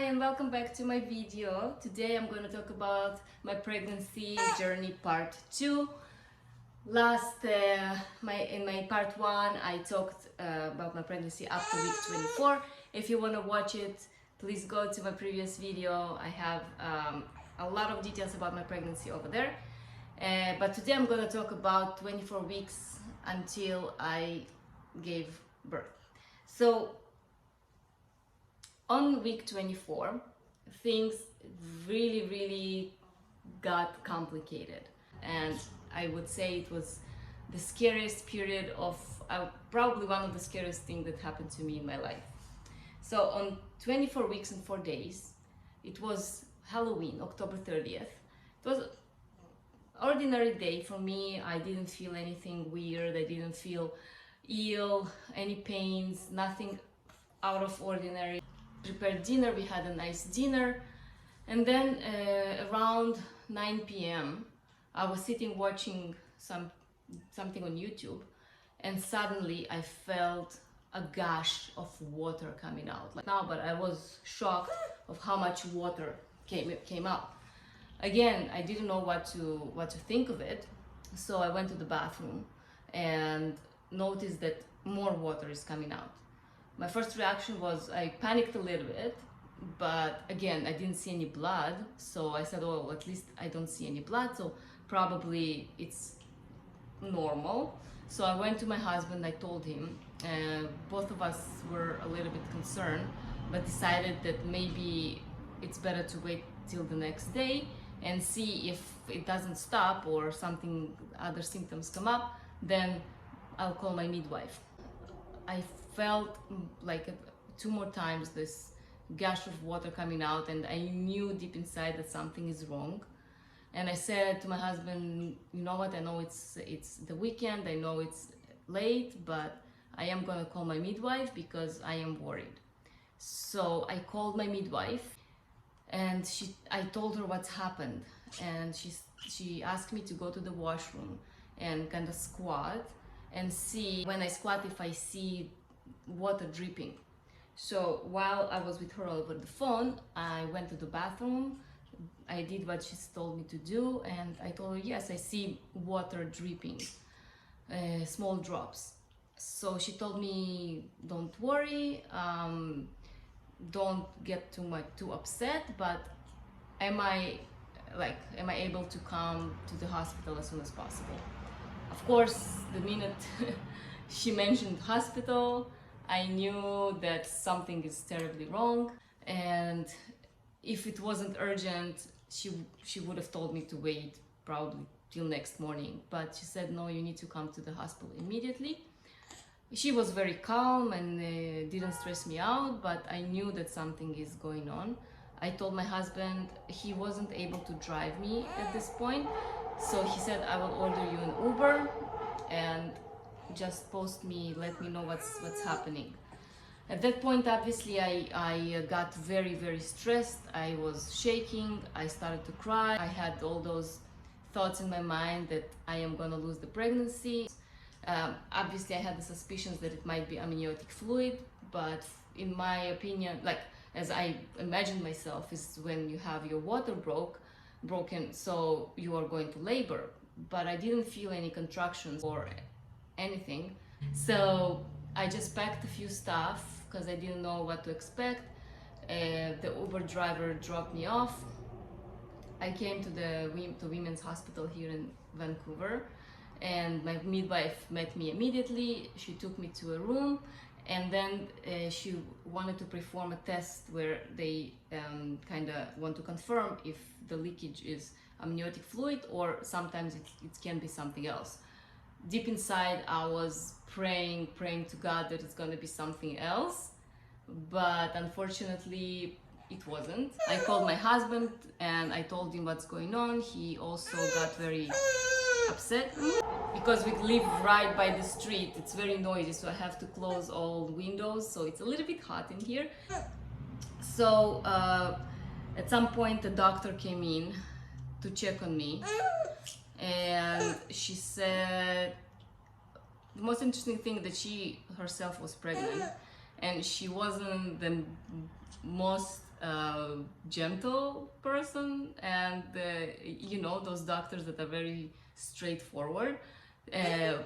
and welcome back to my video. Today I'm going to talk about my pregnancy journey part 2. In my part 1 I talked about my pregnancy up to week 24. If you want to watch it, please go to my previous video. I have a lot of details about my pregnancy over there. But today I'm going to talk about 24 weeks until I gave birth. So on week 24, things really got complicated, and I would say it was the scariest period of probably one of the scariest things that happened to me in my life. So on 24 weeks and 4 days, it was Halloween, October 30th. It was an ordinary day for me. I didn't feel anything weird. I didn't feel ill, any pains, nothing out of ordinary. Prepared dinner, we had a nice dinner, and then around 9 p.m. I was sitting watching something on YouTube, and suddenly I felt a gush of water coming out but I was shocked of how much water came out. Again, I didn't know what to think of it, so I went to the bathroom and noticed that more water is coming out. My first reaction was I panicked a little bit, but again, I didn't see any blood, so I said, oh, at least I don't see any blood, so probably it's normal. So I went to my husband, I told him, both of us were a little bit concerned, but decided that maybe it's better to wait till the next day and see if it doesn't stop or other symptoms come up, then I'll call my midwife. I felt like 2 more times this gush of water coming out, and I knew deep inside that something is wrong. And I said to my husband, you know what, I know it's the weekend, I know it's late, but I am gonna call my midwife because I am worried. So I called my midwife, and I told her what's happened, and she asked me to go to the washroom and kind of squat and see, when I squat, if I see water dripping. So while I was with her over the phone, I went to the bathroom, I did what she told me to do, and I told her, yes, I see water dripping, small drops. So she told me, don't worry, don't get too upset, but am I able to come to the hospital as soon as possible? Of course, the minute she mentioned hospital, I knew that something is terribly wrong, and if it wasn't urgent, she would have told me to wait probably till next morning. But she said, no, you need to come to the hospital immediately. She was very calm and didn't stress me out, but I knew that something is going on. I told my husband, he wasn't able to drive me at this point, so he said, I will order you an Uber and just post me, let me know what's happening. At that point, obviously, I got very stressed. I was shaking, I started to cry. I had all those thoughts in my mind that I am gonna lose the pregnancy. Obviously, I had the suspicions that it might be amniotic fluid, but in my opinion, as I imagined myself, is when you have your water broken, so you are going to labor. But I didn't feel any contractions or anything, so I just packed a few stuff because I didn't know what to expect. The Uber driver dropped me off. I came to the women's hospital here in Vancouver, and my midwife met me immediately. She took me to a room, and then she wanted to perform a test where they kind of want to confirm if the leakage is amniotic fluid, or sometimes it can be something else. Deep inside, I was praying to God that it's going to be something else, but unfortunately it wasn't. I called my husband and I told him what's going on. He also got very upset because we live right by the street. It's very noisy, so I have to close all windows, so it's a little bit hot in here. So at some point the doctor came in to check on me, and she said the most interesting thing that she herself was pregnant, and she wasn't the most gentle person, and you know, those doctors that are very straightforward. Uh,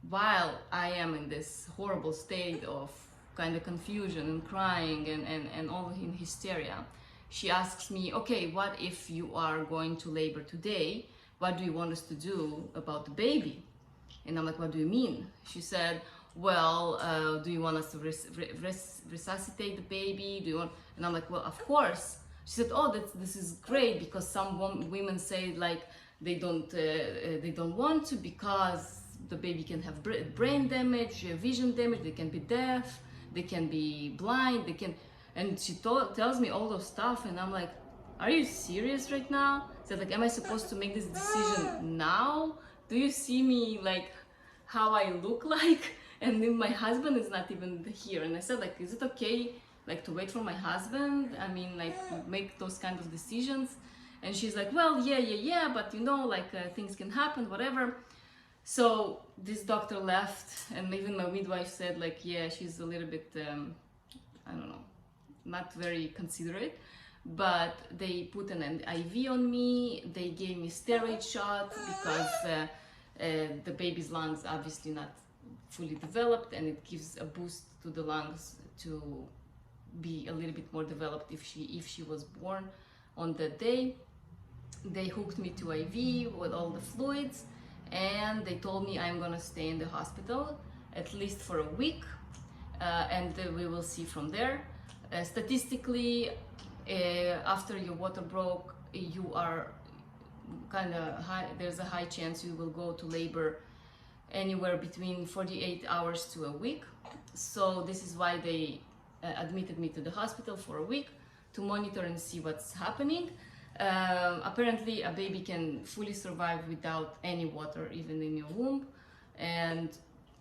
while I am in this horrible state of kind of confusion and crying and all in hysteria, she asks me, okay, what if you are going to labor today? What do you want us to do about the baby? And I'm like, what do you mean? She said, well, do you want us to resuscitate the baby? Do you want? And I'm like, well, of course. She said, oh, this is great, because some women say like they don't want to because the baby can have brain damage, vision damage, they can be deaf, they can be blind, they can. And she tells me all those stuff, and I'm like, are you serious right now? Said like, am I supposed to make this decision now? Do you see me like how I look like? And then my husband is not even here. And I said like, is it okay like to wait for my husband? I mean, like, make those kind of decisions. And she's like, well, yeah, but you know, like things can happen, whatever. So this doctor left, and even my midwife said like, yeah, she's a little bit I don't know, not very considerate. But they put an IV on me, they gave me steroid shot because the baby's lungs obviously not fully developed, and it gives a boost to the lungs to be a little bit more developed if she was born on that day. They hooked me to IV with all the fluids, and they told me I'm gonna stay in the hospital at least for a week, and we will see from there. Statistically, after your water broke, you are kind of high, there's a high chance you will go to labor anywhere between 48 hours to a week. So this is why they admitted me to the hospital for a week to monitor and see what's happening. Apparently a baby can fully survive without any water, even in your womb, and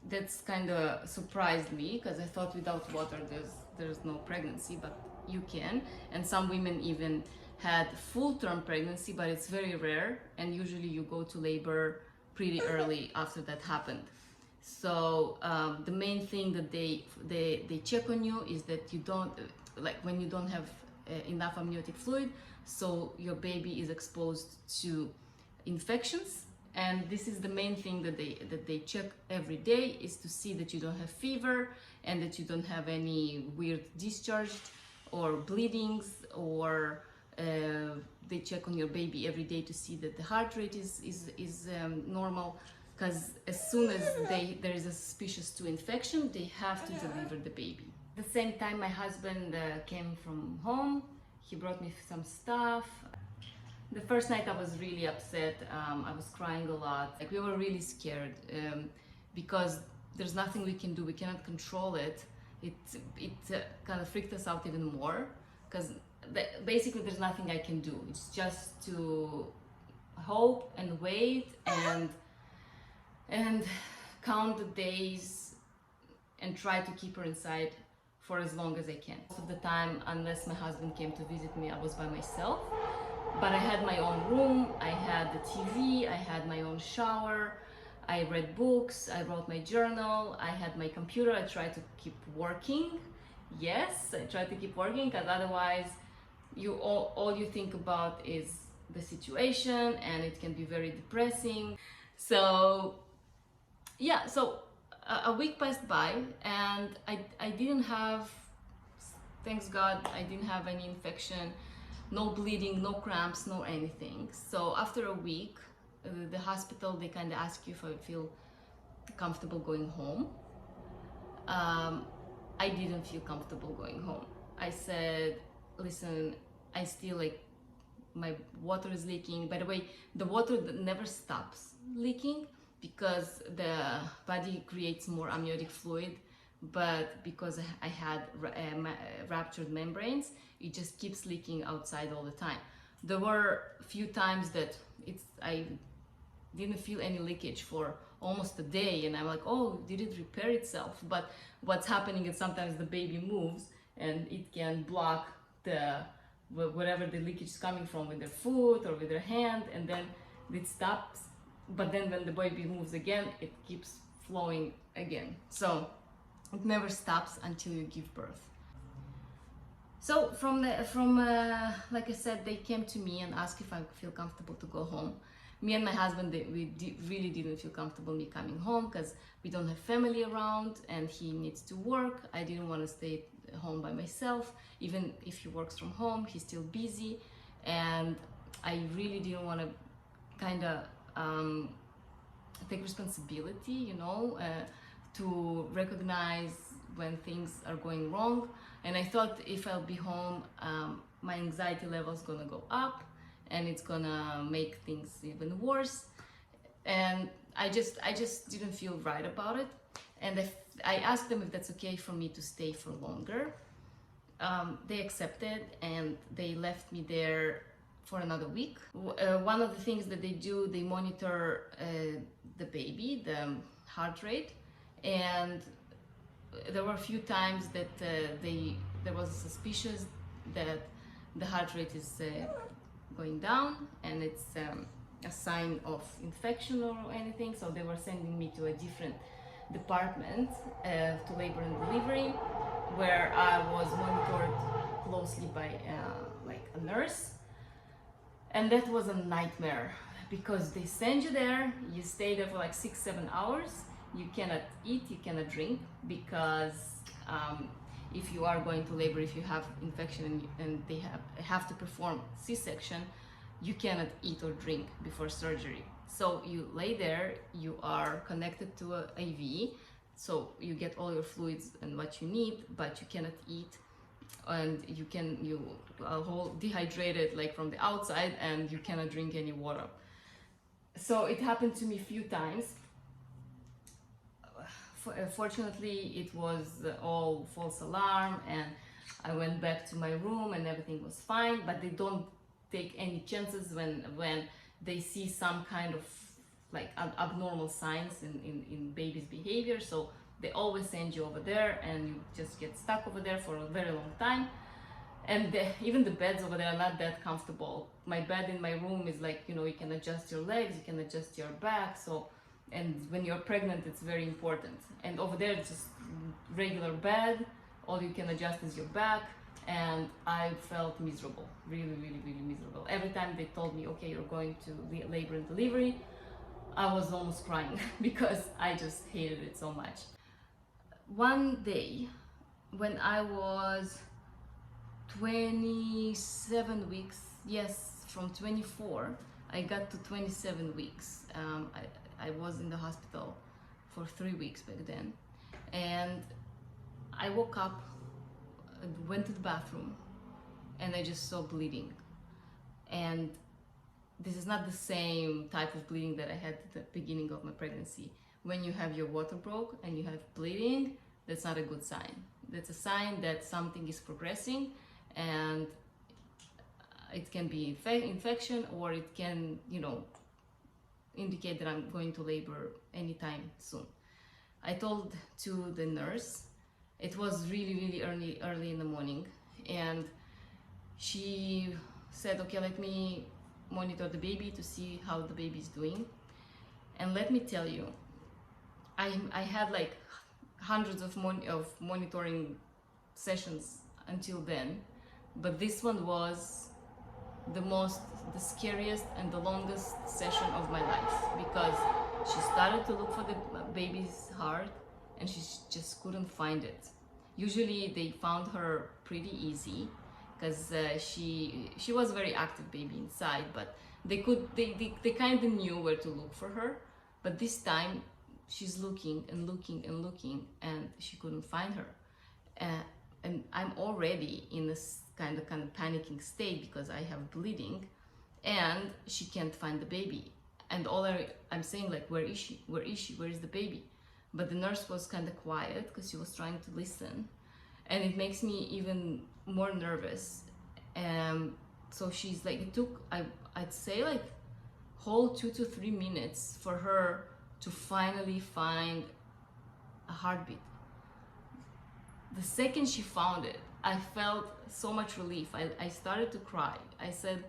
that's kind of surprised me, because I thought without water there's no pregnancy, but you can. And some women even had full-term pregnancy, but it's very rare, and usually you go to labor pretty early after that happened. So the main thing that they check on you is that you don't, like when you don't have enough amniotic fluid, so your baby is exposed to infections. And this is the main thing that they check every day, is to see that you don't have fever and that you don't have any weird discharge or bleedings, or they check on your baby every day to see that the heart rate is normal, because as soon as there is a suspicious to infection, they have to deliver the baby. At the same time, my husband came from home. He brought me some stuff. The first night I was really upset. I was crying a lot. Like, we were really scared because there's nothing we can do. We cannot control it. It kind of freaked us out even more, because basically there's nothing I can do. It's just to hope and wait and count the days and try to keep her inside for as long as I can. Most of the time, unless my husband came to visit me, I was by myself. But I had my own room, I had the TV, I had my own shower, I read books, I wrote my journal, I had my computer. I tried to keep working. Yes, I tried to keep working, because otherwise all you think about is the situation, and it can be very depressing. So yeah, so a week passed by, and I didn't have, thanks God, I didn't have any infection. No bleeding, no cramps, no anything. So after a week, the hospital, they kind of ask you if I feel comfortable going home. I didn't feel comfortable going home. I said, listen, I still, like, my water is leaking. By the way, the water never stops leaking, because the body creates more amniotic fluid, but because I had ruptured membranes, it just keeps leaking outside all the time. There were a few times that I didn't feel any leakage for almost a day, and I'm like, oh, did it repair itself? But what's happening is sometimes the baby moves and it can block whatever the leakage is coming from, with their foot or with their hand, and then it stops. But then when the baby moves again, it keeps flowing again. So it never stops until you give birth. So like I said, they came to me and asked if I feel comfortable to go home. Me and my husband, really didn't feel comfortable me coming home because we don't have family around and he needs to work. I didn't want to stay home by myself. Even if he works from home, he's still busy, and I really didn't want to kind of take responsibility, to recognize when things are going wrong. And I thought if I'll be home, my anxiety level is gonna go up and it's gonna make things even worse. And I just didn't feel right about it. And I asked them if that's okay for me to stay for longer. They accepted and they left me there for another week. One of the things that they do, they monitor the baby, the heart rate, and there were a few times that there was suspicious that the heart rate is going down, and it's a sign of infection or anything. So they were sending me to a different department, to labor and delivery, where I was monitored closely by like a nurse. And that was a nightmare because they send you there, you stay there for like 6-7 hours. You cannot eat, you cannot drink, because if you are going to labor, if you have infection and they have to perform C-section, you cannot eat or drink before surgery. So you lay there, you are connected to a IV, so you get all your fluids and what you need, but you cannot eat, and you are whole dehydrated like from the outside, and you cannot drink any water. So it happened to me a few times. Fortunately, it was all false alarm, and I went back to my room and everything was fine. But they don't take any chances when they see some kind of like abnormal signs in baby's behavior. So they always send you over there, and you just get stuck over there for a very long time. And even the beds over there are not that comfortable. My bed in my room is like, you can adjust your legs, you can adjust your back. So, and when you're pregnant, it's very important. And over there, it's just regular bed. All you can adjust is your back. And I felt miserable, really, really, really miserable. Every time they told me, okay, you're going to labor and delivery, I was almost crying because I just hated it so much. One day, when I was 27 weeks, yes, from 24, I got to 27 weeks. I was in the hospital for 3 weeks back then. And I woke up, went to the bathroom, and I just saw bleeding. And this is not the same type of bleeding that I had at the beginning of my pregnancy. When you have your water broke and you have bleeding, that's not a good sign. That's a sign that something is progressing, and it can be infection, or it can, indicate that I'm going to labor anytime soon. I told to the nurse. It was really, really early in the morning, and she said, okay, let me monitor the baby to see how the baby is doing. And let me tell you, I had like hundreds of monitoring sessions until then, but this one was the scariest and the longest session of my life, because she started to look for the baby's heart and she just couldn't find it. Usually they found her pretty easy, because she was a very active baby inside, but they kind of knew where to look for her. But this time she's looking and looking and looking, and she couldn't find her. And I'm already in this kind of panicking state because I have bleeding, and she can't find the baby. And all I'm saying, like, where is she? Where is she? Where is the baby? But the nurse was kind of quiet because she was trying to listen, and it makes me even more nervous. So she's like, it took, I'd say, like whole 2 to 3 minutes for her to finally find a heartbeat. The second she found it, I felt so much relief. I started to cry. I said,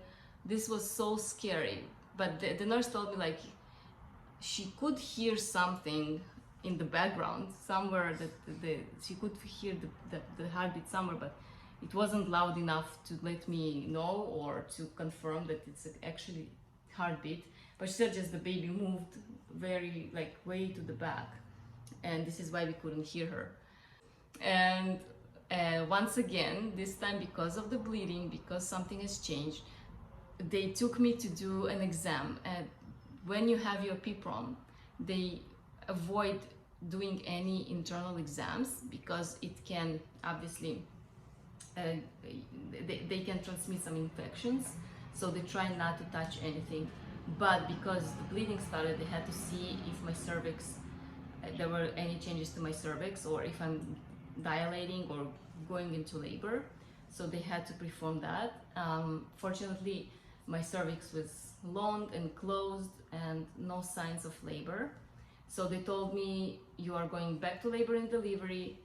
this was so scary. But the nurse told me, like, she could hear something in the background somewhere, that she could hear the heartbeat somewhere, but it wasn't loud enough to let me know or to confirm that it's actually heartbeat, but she said just the baby moved very like way to the back, and this is why we couldn't hear her. And once again, this time because of the bleeding, because something has changed, they took me to do an exam. And when you have your PPROM, they avoid doing any internal exams because it can obviously they can transmit some infections, so they try not to touch anything. But because the bleeding started, they had to see if my cervix, there were any changes to my cervix, or if I'm dilating or going into labor, so they had to perform that. Fortunately, my cervix was long and closed and no signs of labor, so they told me you are going back to labor and delivery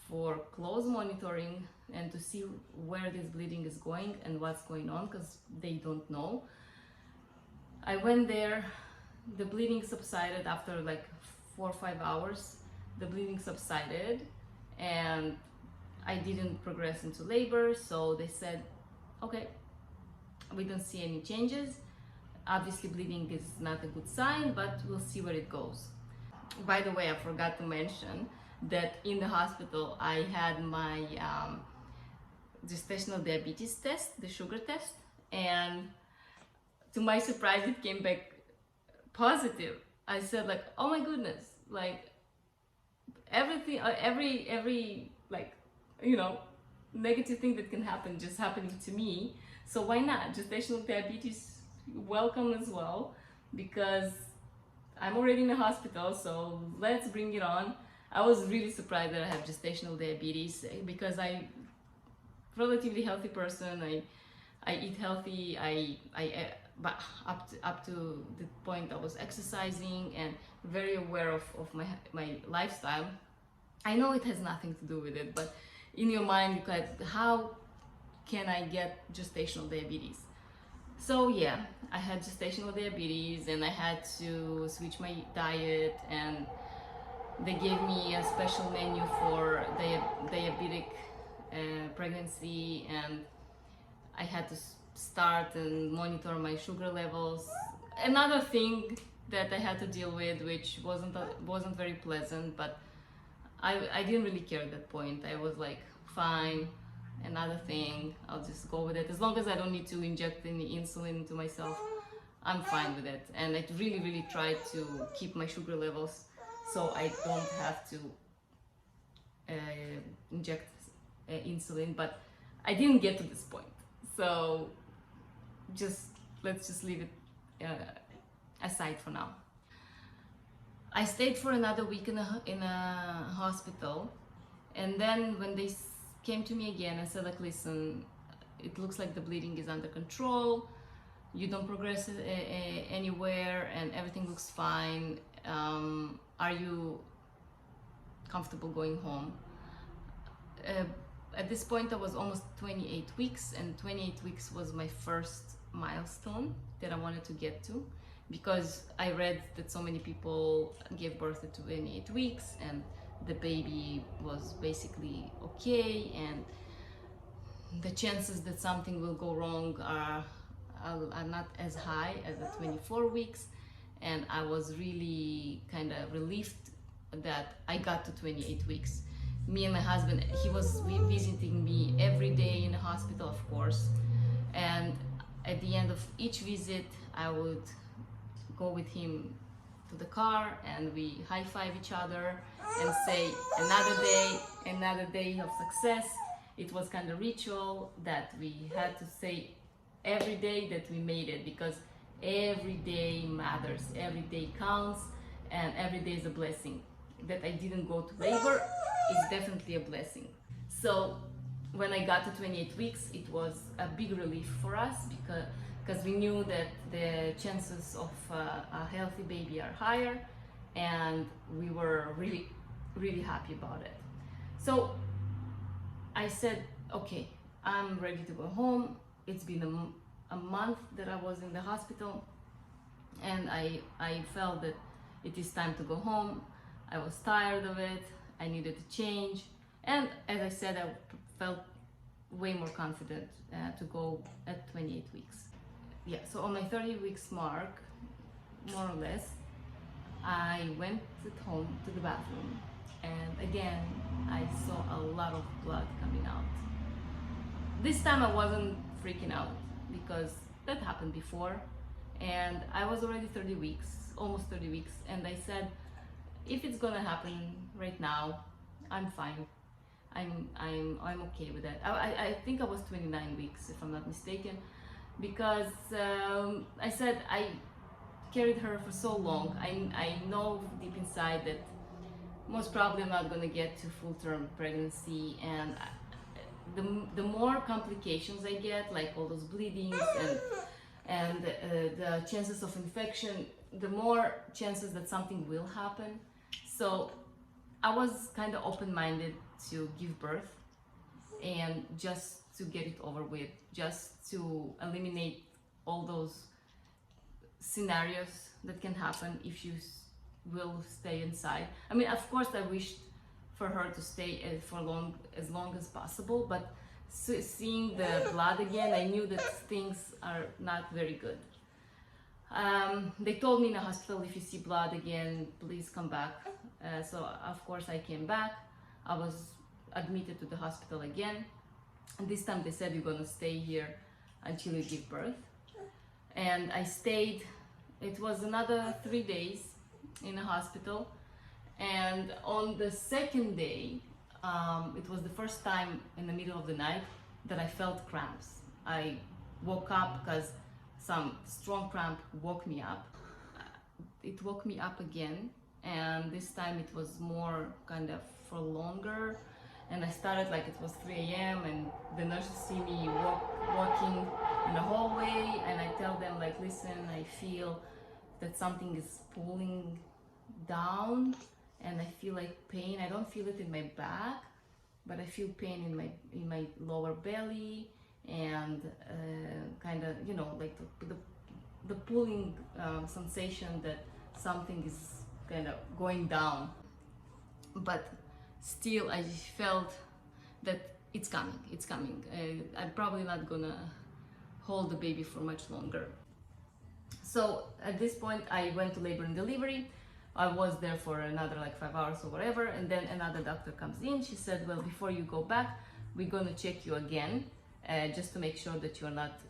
for close monitoring and to see where this bleeding is going and what's going on, because they don't know. I went there, the bleeding subsided after like 4 or 5 hours. The bleeding subsided and I didn't progress into labor, so they said, okay, we don't see any changes. Obviously bleeding is not a good sign, but we'll see where it goes. By the way, I forgot to mention that in the hospital I had my gestational diabetes test, the sugar test, and to my surprise it came back positive. I said like, oh my goodness, like everything, every like, you know, negative thing that can happen just happening to me, so why not? Gestational diabetes, welcome as well, because I'm already in the hospital, so let's bring it on. I was really surprised that I have gestational diabetes because I'm relatively healthy person. I eat healthy. But up to the point I was exercising and very aware of my lifestyle. I know it has nothing to do with it, but in your mind you like, how can I get gestational diabetes? So yeah, I had gestational diabetes and I had to switch my diet, and they gave me a special menu for diabetic pregnancy, and I had to start and monitor my sugar levels. Another thing that I had to deal with, which wasn't very pleasant, but I didn't really care at that point. I was like, fine, another thing, I'll just go with it. As long as I don't need to inject any insulin into myself, I'm fine with it. And I really tried to keep my sugar levels so I don't have to inject insulin, but I didn't get to this point. So let's just leave it aside for now. I stayed for another week in a hospital, and then when they came to me again and said like, listen, it looks like the bleeding is under control, you don't progress anywhere, and everything looks fine. Are you comfortable going home? At this point I was almost 28 weeks, and 28 weeks was my first milestone that I wanted to get to, because I read that so many people gave birth at 28 weeks and the baby was basically okay, and the chances that something will go wrong are not as high as at 24 weeks. And I was really kind of relieved that I got to 28 weeks. Me and my husband, he was visiting me every day in the hospital, of course, and at the end of each visit I would go with him to the car and we high-five each other and say, another day of success. It was kind of ritual that we had to say every day that we made it, because every day matters, every day counts, and every day is a blessing. That I didn't go to labor is definitely a blessing. So when I got to 28 weeks, it was a big relief for us, because we knew that the chances of a healthy baby are higher, and we were really happy about it. So I said, okay, I'm ready to go home. It's been a month that I was in the hospital, and I felt that it is time to go home. I was tired of it. I needed to change, and as I said, I felt way more confident to go at 28 weeks. Yeah, so on my 30 weeks mark, more or less, I went at home to the bathroom, and again I saw a lot of blood coming out. This time I wasn't freaking out because that happened before, and I was already 30 weeks, almost 30 weeks, and I said, if it's gonna happen right now, I'm fine. I'm okay with that. I think I was 29 weeks, if I'm not mistaken, because I said I carried her for so long. I know deep inside that most probably I'm not gonna get to full-term pregnancy, and the more complications I get, like all those bleedings and the chances of infection, the more chances that something will happen. So I was kind of open-minded to give birth and just to get it over with, just to eliminate all those scenarios that can happen if you will stay inside. I mean, of course, I wished for her to stay for as long as possible, but seeing the blood again, I knew that things are not very good. They told me in the hospital, if you see blood again, please come back. So of course I came back. I was admitted to the hospital again, and this time they said, you're gonna stay here until you give birth. And I stayed. It was another 3 days in the hospital, and on the second day, it was the first time in the middle of the night that I felt cramps. I woke up because some strong cramp woke me up. It woke me up again, and this time it was more kind of for longer, and I started like it was 3 a.m. and the nurses see me walking in the hallway, and I tell them like, listen, I feel that something is pulling down, and I feel like pain. I don't feel it in my back, but I feel pain in my lower belly, and kind of, you know, like the pulling sensation that something is kind of going down. But still I felt that it's coming. I'm probably not gonna hold the baby for much longer. So at this point I went to labor and delivery. I was there for another like 5 hours or whatever, and then another doctor comes in. She said, well, before you go back, we're gonna check you again, just to make sure that you're not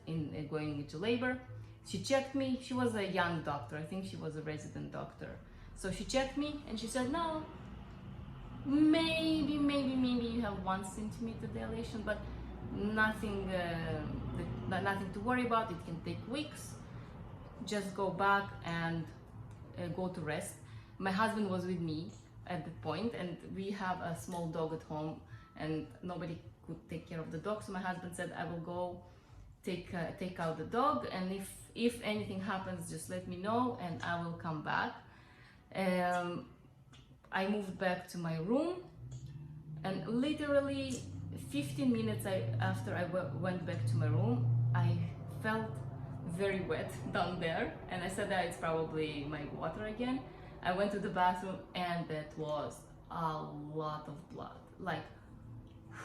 going into labor. She checked me. She was a young doctor. I think she was a resident doctor. So she checked me and she said, no, maybe you have 1 centimeter dilation, but nothing to worry about. It can take weeks. Just go back and go to rest. My husband was with me at that point, and we have a small dog at home, and nobody could take care of the dog. So my husband said, I will go take out the dog, and if anything happens, just let me know and I will come back. I moved back to my room, and literally 15 minutes after I went back to my room, I felt very wet down there, and I said that it's probably my water again. I went to the bathroom, and that was a lot of blood. Like,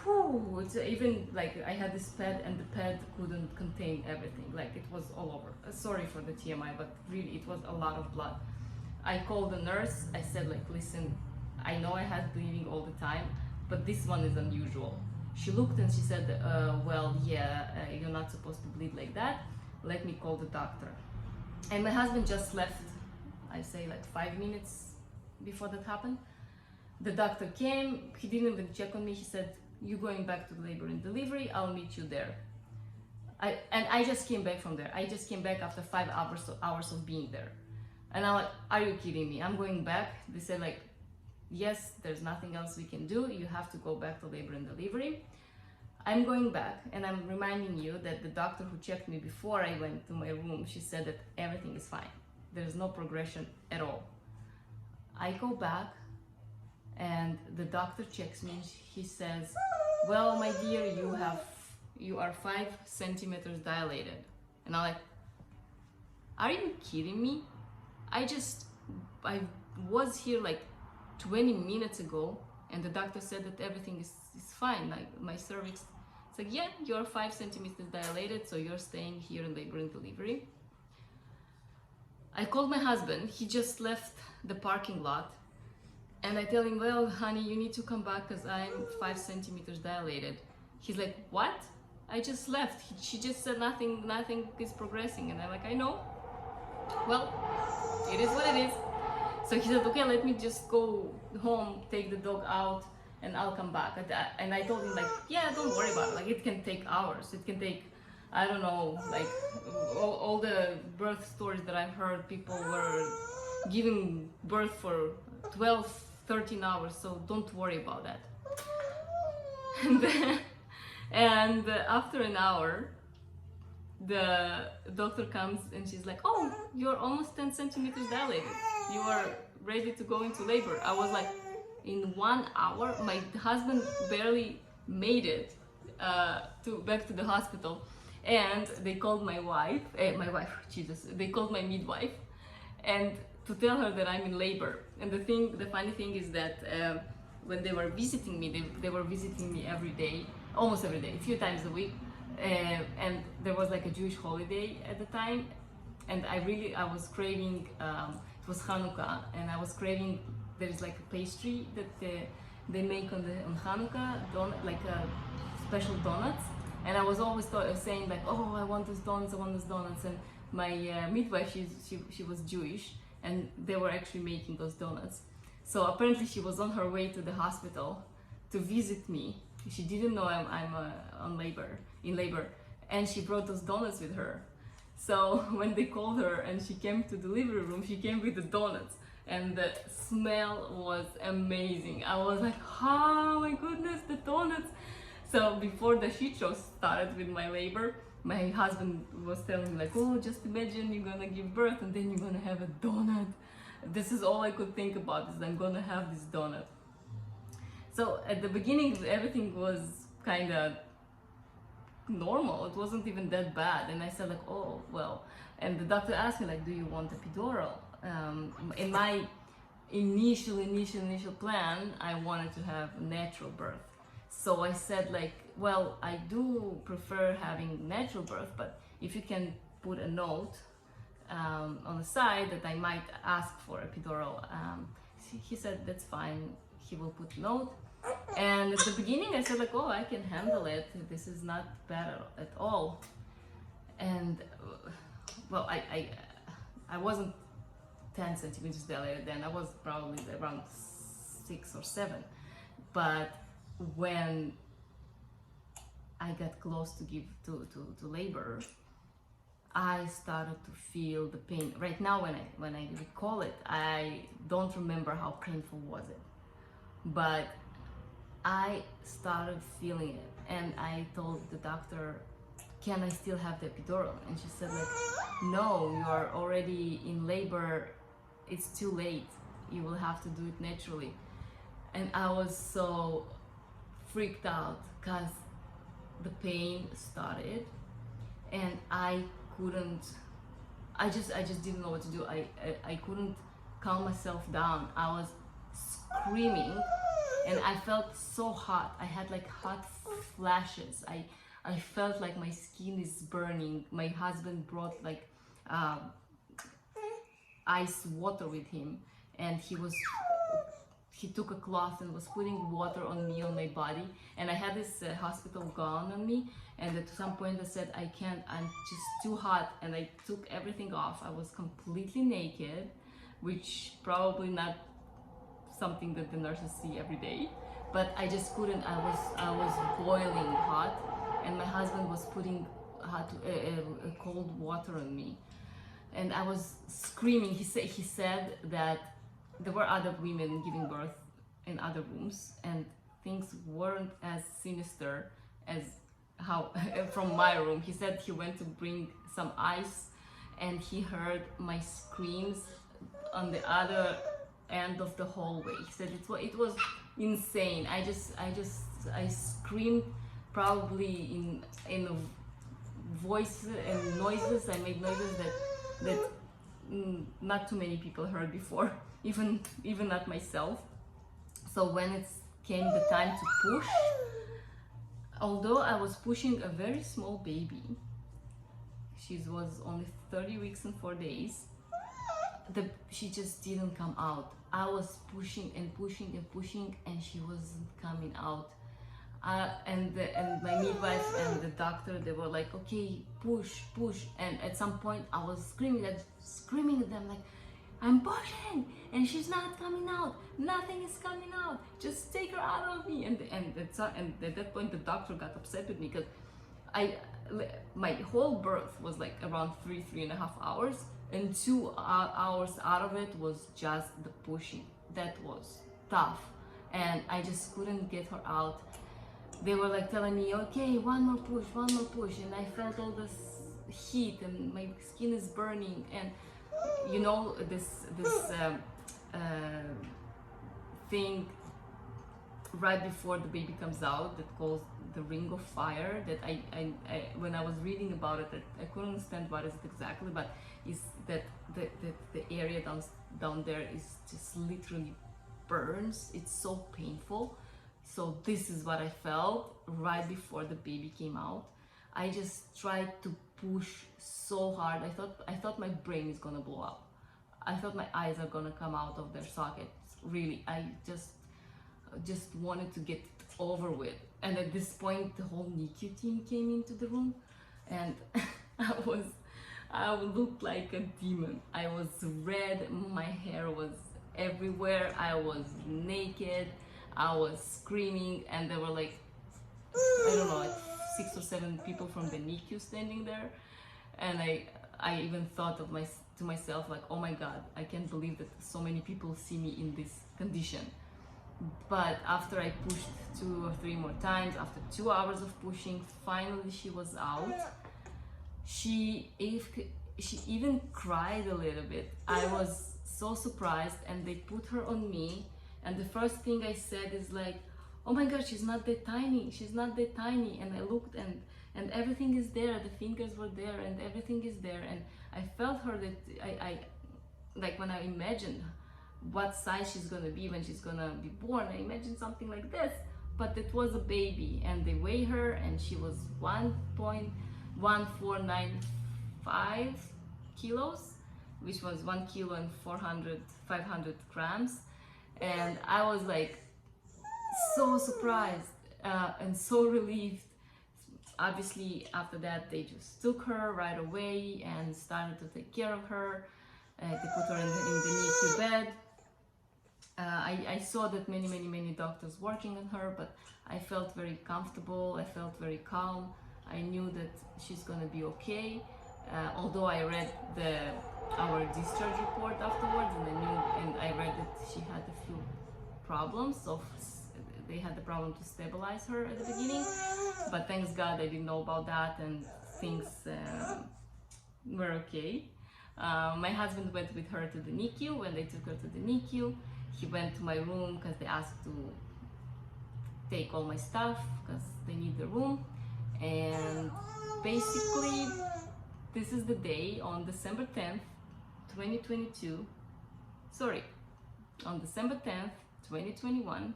whew, it's even like I had this pad, and the pad couldn't contain everything. Like, it was all over. Sorry for the TMI, but really it was a lot of blood. I called the nurse. I said, like, listen, I know I had bleeding all the time, but this one is unusual. She looked and she said, well, yeah, you're not supposed to bleed like that. Let me call the doctor. And my husband just left, I say like 5 minutes before that happened. The doctor came. He didn't even check on me. He said, you're going back to labor and delivery, I'll meet you there. I just came back from there. I just came back after 5 hours of being there. And I'm like, are you kidding me? I'm going back. They said like, yes, there's nothing else we can do. You have to go back to labor and delivery. I'm going back, and I'm reminding you that the doctor who checked me before I went to my room, she said that everything is fine. There's no progression at all. I go back, and the doctor checks me, and he says, well, my dear, you are 5 centimeters dilated. And I'm like, are you kidding me? I was here like 20 minutes ago, and the doctor said that everything is fine. Like, my cervix It's like, yeah, you're 5 centimeters dilated, so you're staying here in labor and delivery. I called my husband. He just left the parking lot, and I tell him, well, honey, you need to come back because I'm 5 centimeters dilated. He's like, what? I just left. She just said nothing is progressing. And I'm like, I know. Well, it is what it is. So he said, okay, let me just go home, take the dog out, and I'll come back. And I told him, like, yeah, don't worry about it. Like, it can take hours. It can take, I don't know, like, all the birth stories that I've heard, people were giving birth for 12, 13 hours, so don't worry about that. And after an hour, the doctor comes and she's like, oh, you're almost 10 centimeters dilated. You are ready to go into labor. I was like, in 1 hour? My husband barely made it back to the hospital. And they called my wife, they called my midwife, and to tell her that I'm in labor. And the funny thing is that when they were visiting me, they were visiting me every day, almost every day, a few times a week. And there was like a Jewish holiday at the time, and I was craving, it was Hanukkah, and I was craving, there's like a pastry that they make on Hanukkah, like special donuts, and I was always saying like, oh, I want those donuts, and my midwife, she was Jewish, and they were actually making those donuts. So apparently she was on her way to the hospital to visit me. She didn't know I'm in labor, and she brought those donuts with her. So when they called her and she came to the delivery room, she came with the donuts, and the smell was amazing. I was like, oh my goodness, the donuts. So before the shit show started with my labor, my husband was telling me like, oh, just imagine you're gonna give birth and then you're gonna have a donut. This is all I could think about, is I'm gonna have this donut. So at the beginning, everything was kind of normal. It wasn't even that bad. And I said like, oh, well. And the doctor asked me like, do you want epidural? In my initial plan, I wanted to have natural birth. So I said like, well, I do prefer having natural birth, but if you can put a note on the side that I might ask for epidural. He said that's fine, he will put a note. And at the beginning I said like, oh, I can handle it, this is not bad at all. And well, I wasn't 10 centimeters dilated then, I was probably around 6 or 7. But when I got close to give to labor, I started to feel the pain. Right now, when I recall it, I don't remember how painful was it, but I started feeling it, and I told the doctor, can I still have the epidural? And she said like, no, you are already in labor, it's too late, you will have to do it naturally. And I was so freaked out because the pain started, and I just didn't know what to do. I couldn't calm myself down. I was screaming, and I felt so hot. I had like hot flashes. I felt like my skin is burning. My husband brought like ice water with him, and he took a cloth and was putting water on me, on my body, and I had this hospital gown on me, and at some point I said, I can't, I'm just too hot, and I took everything off. I was completely naked, which probably not something that the nurses see every day, but I just couldn't. I was boiling hot, and my husband was putting cold water on me, and I was screaming. He said that there were other women giving birth in other rooms, and things weren't as sinister as how from my room. He said he went to bring some ice, and he heard my screams on the other end of the hallway. He said it was insane. I screamed probably in voice and noises. I made noises that not too many people heard before, even not myself. So when it came the time to push, Although I was pushing a very small baby, she was only 30 weeks and 4 days, she just didn't come out. I was pushing and pushing and pushing, and she wasn't coming out. And my midwife and the doctor, they were like, okay, push, push. And at some point I was screaming at them like, I'm pushing and she's not coming out, nothing is coming out, just take her out of me. And at that point the doctor got upset with me, because my whole birth was like around 3.5 hours, and 2 hours out of it was just the pushing. That was tough, and I just couldn't get her out. They were like telling me, okay, one more push, and I felt all this heat and my skin is burning, and you know, this thing right before the baby comes out that calls the ring of fire, that I when I was reading about it, I couldn't understand what is it exactly, but is that the area down there is just literally burns. It's so painful. So this is what I felt right before the baby came out. I just tried to push so hard. I thought my brain is gonna blow up. I thought my eyes are gonna come out of their sockets. Really, I just wanted to get it over with. And at this point, the whole NICU team came into the room, and I looked like a demon. I was red, my hair was everywhere, I was naked, I was screaming, and there were like, I don't know, like 6 or 7 people from the NICU standing there. And I even thought to myself like, oh my God, I can't believe that so many people see me in this condition. But after I pushed 2 or 3 more times, after 2 hours of pushing, finally she was out. She even cried a little bit. I was so surprised, and they put her on me, and the first thing I said is like, oh my God, she's not that tiny, she's not that tiny. And I looked, and everything is there, the fingers were there, and everything is there. And I felt her, that I like, when I imagined what size she's gonna be when she's gonna be born, I imagined something like this, but it was a baby, and they weigh her, and she was 1.1495 kilos, which was 1 kilo and 500 grams. And I was like so surprised and so relieved. Obviously after that they just took her right away and started to take care of her. They put her in the NICU bed. I saw that many doctors working on her, but I felt very comfortable, I felt very calm. I knew that she's gonna be okay. Although I read our discharge report afterwards, and I read that she had a few problems. So they had the problem to stabilize her at the beginning, but thanks God I didn't know about that, and things were okay. My husband went with her to the NICU. When they took her to the NICU, he went to my room because they asked to take all my stuff because they need the room. And basically, this is the day on December 10th, 2022. Sorry, on December 10th, 2021,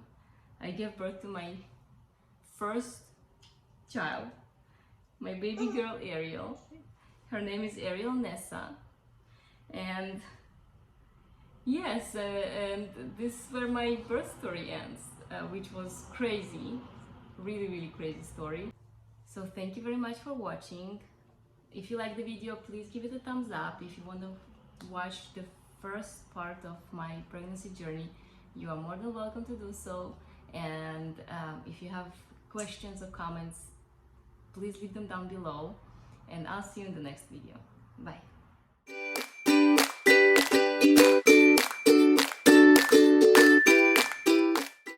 I gave birth to my first child, my baby girl Ariel. Her name is Ariel Nessa. And yes, and this is where my birth story ends, which was crazy, really crazy story. So thank you very much for watching. If you like the video, please give it a thumbs up. If you want to watch the first part of my pregnancy journey, you are more than welcome to do so. And if you have questions or comments, please leave them down below, and I'll see you in the next video. Bye.